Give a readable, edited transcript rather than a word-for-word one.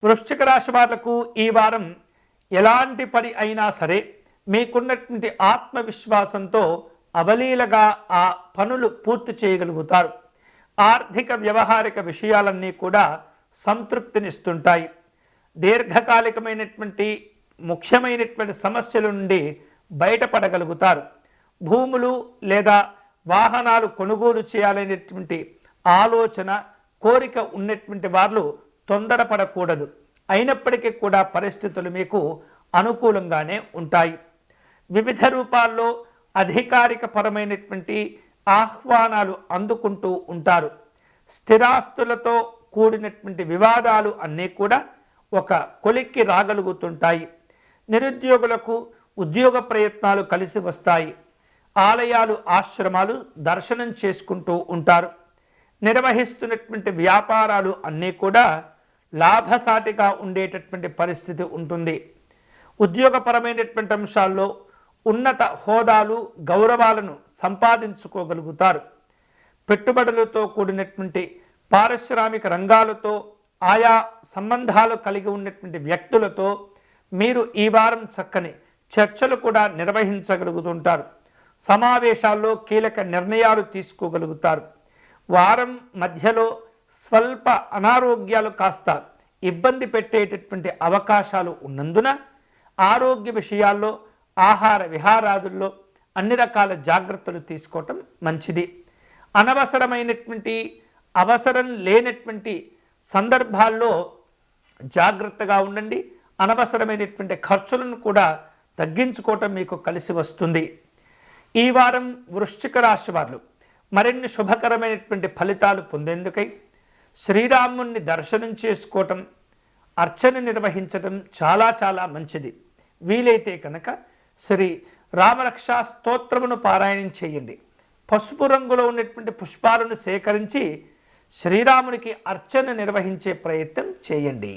వృశ్చిక రాశి వాళ్లకు ఈ వారం ఎలాంటి పని అయినా సరే మీకున్నటువంటి ఆత్మవిశ్వాసంతో అవలీలగా ఆ పనులు పూర్తి చేయగలుగుతారు. ఆర్థిక వ్యవహారిక విషయాలన్నీ కూడా సంతృప్తినిస్తుంటాయి. దీర్ఘకాలికమైనటువంటి ముఖ్యమైనటువంటి సమస్యల నుండి బయటపడగలుగుతారు. భూములు లేదా వాహనాలు కొనుగోలు చేయాలనేటువంటి ఆలోచన కోరిక ఉన్నటువంటి వాళ్ళు తొందరపడకూడదు. అయినప్పటికీ కూడా పరిస్థితులు మీకు అనుకూలంగానే ఉంటాయి. వివిధ రూపాల్లో అధికారిక పరమైనటువంటి ఆహ్వానాలు అందుకుంటూ ఉంటారు. స్థిరాస్తులతో కూడినటువంటి వివాదాలు అన్నీ కూడా ఒక కొలిక్కి రాగలుగుతుంటాయి. నిరుద్యోగులకు ఉద్యోగ ప్రయత్నాలు కలిసి వస్తాయి. ఆలయాలు ఆశ్రమాలు దర్శనం చేసుకుంటూ ఉంటారు. నిర్వహిస్తున్నటువంటి వ్యాపారాలు అన్నీ కూడా లాభసాటిగా ఉండేటటువంటి పరిస్థితి ఉంటుంది. ఉద్యోగపరమైనటువంటి అంశాల్లో ఉన్నత హోదాలు గౌరవాలను సంపాదించుకోగలుగుతారు. పెట్టుబడులతో కూడినటువంటి పారిశ్రామిక రంగాలతో ఆయా సంబంధాలు కలిగి ఉన్నటువంటి వ్యక్తులతో మీరు ఈ వారం చక్కని చర్చలు కూడా నిర్వహించగలుగుతుంటారు. సమావేశాల్లో కీలక నిర్ణయాలు తీసుకోగలుగుతారు. వారం మధ్యలో స్వల్ప అనారోగ్యాలు కాస్త ఇబ్బంది పెట్టేటటువంటి అవకాశాలు ఉన్నందున ఆరోగ్య విషయాల్లో ఆహార విహారాదుల్లో అన్ని రకాల జాగ్రత్తలు తీసుకోవటం మంచిది. అనవసరమైనటువంటి అవసరం లేనటువంటి సందర్భాల్లో జాగ్రత్తగా ఉండండి. అనవసరమైనటువంటి ఖర్చులను కూడా తగ్గించుకోవటం మీకు కలిసి వస్తుంది. ఈ వారం వృశ్చిక రాశి వారు మరిన్ని శుభకరమైనటువంటి ఫలితాలు పొందేందుకై శ్రీరాముని దర్శనం చేసుకోవటం, అర్చన నిర్వహించటం చాలా చాలా మంచిది. వీలైతే కనుక శ్రీ రామరక్షా స్తోత్రమును పారాయణం చేయండి. పసుపు రంగులో ఉన్నటువంటి పుష్పాలను సేకరించి శ్రీరామునికి అర్చన నిర్వహించే ప్రయత్నం చేయండి.